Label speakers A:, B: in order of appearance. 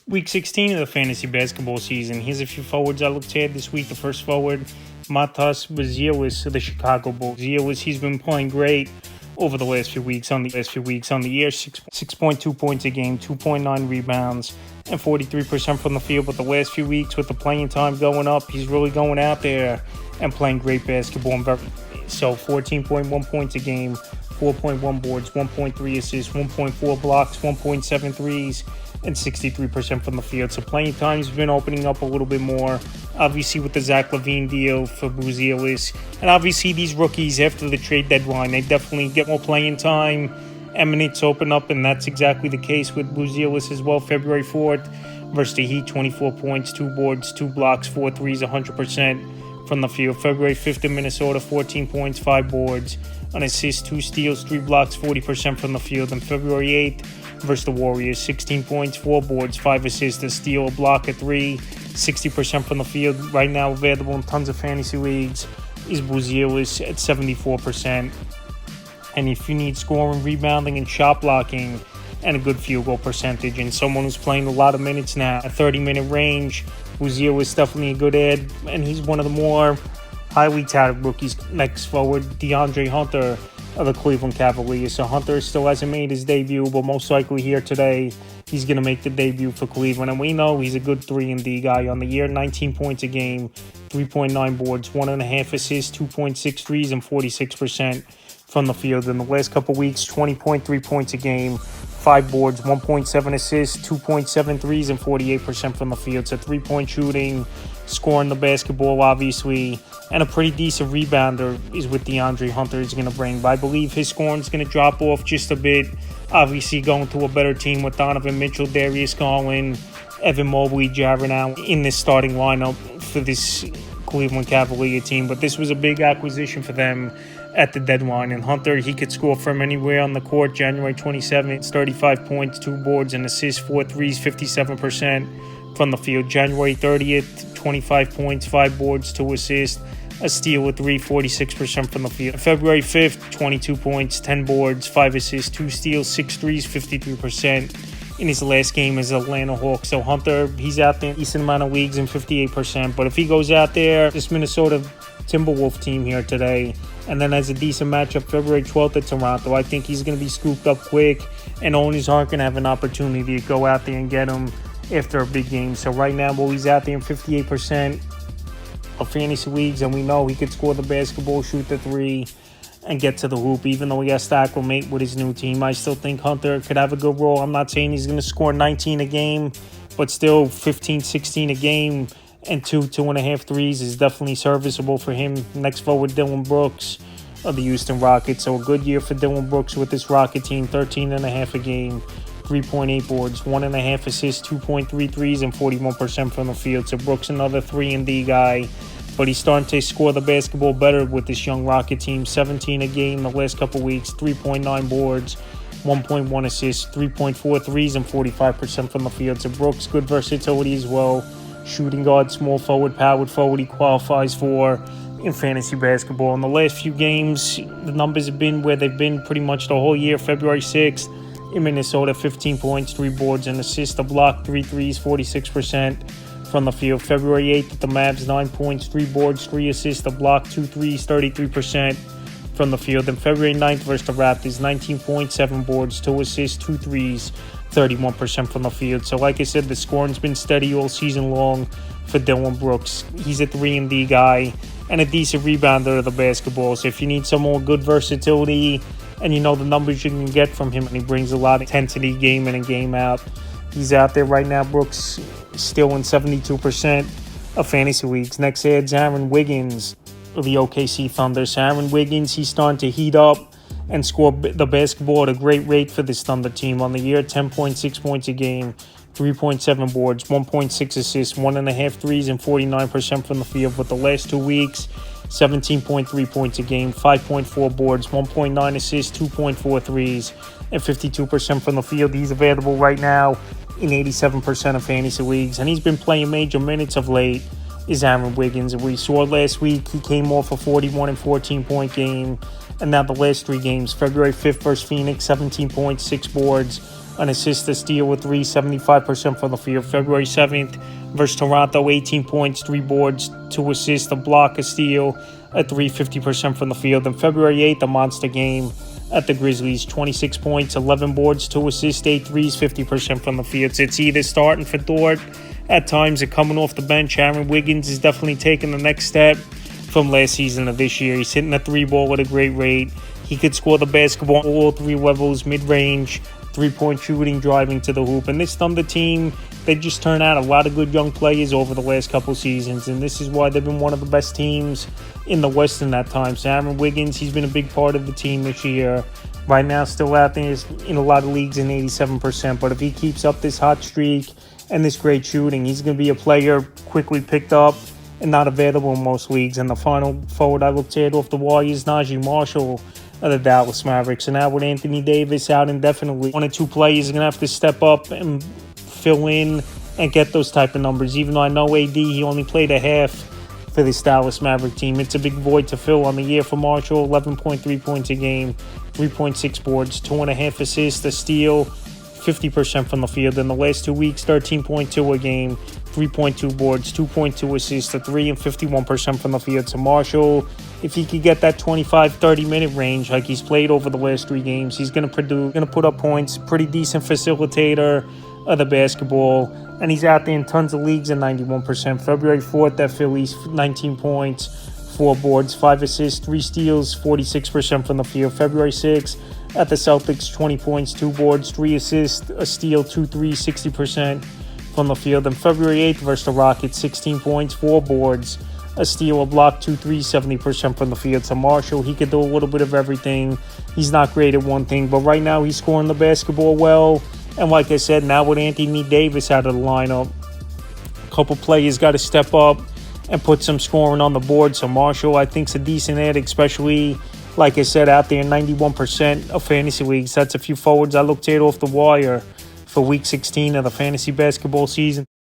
A: Week 16 of the fantasy basketball season. Here's a few forwards I looked at this week. The first forward, Matas Buzelis of the Chicago Bulls. He's been playing great over the last few weeks on the year. 6.2 points a game, 2.9 rebounds, and 43% from the field. But the last few weeks with the playing time going up, he's really going out there and playing great basketball. So 14.1 points a game, 4.1 boards, 1.3 assists, 1.4 blocks, 1.7 threes, and 63% from the field. So playing time's been opening up a little bit more, obviously with the Zach LaVine deal for Buzelis. And obviously these rookies after the trade deadline, they definitely get more playing time and minutes open up, and that's exactly the case with Buzelis as well. February 4th versus the Heat, 24 points, 2 boards, 2 blocks, 4 threes, 100% from the field. February 5th in Minnesota, 14 points, 5 boards, an assist, 2 steals, 3 blocks, 40% from the field. And February 8th versus the Warriors, 16 points, 4 boards, 5 assists, a steal, a block, a 3, 60% from the field. Right now available in tons of fantasy leagues is Buzelis at 74%. And if you need scoring, rebounding, and shot blocking, and a good field goal percentage, and someone who's playing a lot of minutes now, a 30-minute range, Buzelis is definitely a good ad, and he's one of the more highly touted rookies. Next forward, DeAndre Hunter of the Cleveland Cavaliers. So Hunter still hasn't made his debut, but most likely here today, he's going to make the debut for Cleveland. And we know he's a good 3-and-D guy on the year. 19 points a game, 3.9 boards, 1.5 assists, 2.6 threes, and 46% from the field. In the last couple weeks, 20.3 points a game, 5 boards, 1.7 assists, 2.7 threes, and 48% from the field. So 3-point shooting, scoring the basketball, obviously, and a pretty decent rebounder is what DeAndre Hunter is going to bring. But I believe his scoring is going to drop off just a bit. Obviously, going to a better team with Donovan Mitchell, Darius Garland, Evan Mobley, Jared Allen in this starting lineup for this Cleveland Cavalier team. But this was a big acquisition for them at the deadline. And Hunter, he could score from anywhere on the court. January 27th, 35 points, 2 boards, and assists, 4 threes, 57% from the field. January 30th, 25 points, 5 boards, 2 assists, a steal, a 3, 46% from the field. February 5th, 22 points, 10 boards, 5 assists, 2 steals, 6 threes, 53% in his last game as Atlanta Hawks. So Hunter, he's out there in a decent amount of leagues and 58%. But if he goes out there, this Minnesota Timberwolves team here today, and then has a decent matchup February 12th at Toronto, I think he's going to be scooped up quick, and owners aren't going to have an opportunity to go out there and get him after a big game. So right now, he's out there in 58% of fantasy leagues, and we know he could score the basketball, shoot the 3, and get to the hoop. Even though he has to acclimate with his new team, I still think Hunter could have a good role. I'm not saying he's going to score 19 a game, but still 15, 16 a game, and 2.5 threes is definitely serviceable for him. Next forward, Dillon Brooks of the Houston Rockets. So a good year for Dillon Brooks with this Rocket team, 13.5 a game, 3.8 boards, 1.5 assists, 2.3 threes, and 41% from the field. So Brooks, another 3-and-D guy, but he's starting to score the basketball better with this young Rocket team. 17 a game the last couple weeks, 3.9 boards, 1.1 assists, 3.4 threes, and 45% from the field. So Brooks, good versatility as well. Shooting guard, small forward, power forward, he qualifies for in fantasy basketball. In the last few games, the numbers have been where they've been pretty much the whole year. February 6th in Minnesota, 15 points, 3 boards, and assist, a block, 3 threes, 46% from the field. February 8th at the Mavs, 9 points, 3 boards, 3 assists, a block, 2 threes, 33% from the field. And February 9th versus the Raptors, 19 points, 7 boards, 2 assists, 2 threes, 31% from the field. So like I said, the scoring's been steady all season long for Dillon Brooks. He's a 3-and-D guy and a decent rebounder of the basketball. So if you need some more good versatility and you know the numbers you can get from him, and he brings a lot of intensity game in and game out, he's out there right now. Brooks still in 72% of fantasy leagues. Next adds Aaron Wiggins of the OKC Thunder. So Aaron Wiggins, he's starting to heat up and score the basketball at a great rate for this Thunder team on the year. 10.6 points a game, 3.7 boards, 1.6 assists, 1.5 threes, and 49% from the field. But the last 2 weeks, 17.3 points a game, 5.4 boards, 1.9 assists, 2.4 threes, and 52% from the field. He's available right now in 87% of fantasy leagues, and he's been playing major minutes of late, is Aaron Wiggins. And we saw last week he came off a 41 and 14-point game. And now the last 3 games, February 5th versus Phoenix, 17 points, 6 boards, an assist, a steal, a 3, 75% from the field. February 7th versus Toronto, 18 points, 3 boards, 2 assists, a block, a steal, a 3, 50% from the field. And February 8th, a monster game at the Grizzlies, 26 points, 11 boards, 2 assists, 8 threes, 50% from the field. So it's either starting for Dort at times or coming off the bench. Aaron Wiggins is definitely taking the next step from last season to this year. He's hitting the 3-ball at a great rate. He could score the basketball on all 3 levels, mid-range, 3-point shooting, driving to the hoop. And this Thunder team, they just turned out a lot of good young players over the last couple seasons, and this is why they've been one of the best teams in the West in that time. So Aaron Wiggins, he's been a big part of the team this year. Right now, still out there in a lot of leagues in 87%, but if he keeps up this hot streak and this great shooting, he's going to be a player quickly picked up and not available in most leagues. And the final forward I looked at off the wall is Najee Marshall of the Dallas Mavericks. And now with Anthony Davis out indefinitely, 1 or 2 players are going to have to step up and fill in and get those type of numbers. Even though I know AD, he only played a half for this Dallas Maverick team. It's a big void to fill on the year for Marshall. 11.3 points a game, 3.6 boards, 2.5 assists, a steal, 50% from the field. In the last 2 weeks, 13.2 a game, 3.2 boards, 2.2 assists, a 3, and 51% from the field. So Marshall, if he could get that 25-30 minute range like he's played over the last 3 games, he's going to put up points. Pretty decent facilitator of the basketball, and he's out there in tons of leagues at 91%. February 4th at Phillies, 19 points, 4 boards, 5 assists, 3 steals, 46% from the field. February 6th at the Celtics, 20 points, 2 boards, 3 assists, a steal, 2 threes, 60% from the field. And February 8th versus the Rockets, 16 points, 4 boards, a steal, a block, 2 threes, 70% from the field. So Marshall, he could do a little bit of everything. He's not great at one thing, but right now he's scoring the basketball well. And like I said, now with Anthony Davis out of the lineup, a couple players got to step up and put some scoring on the board. So Marshall, I think, is a decent add, especially, like I said, out there in 91% of fantasy leagues. That's a few forwards I looked at off the wire for Week 16 of the fantasy basketball season.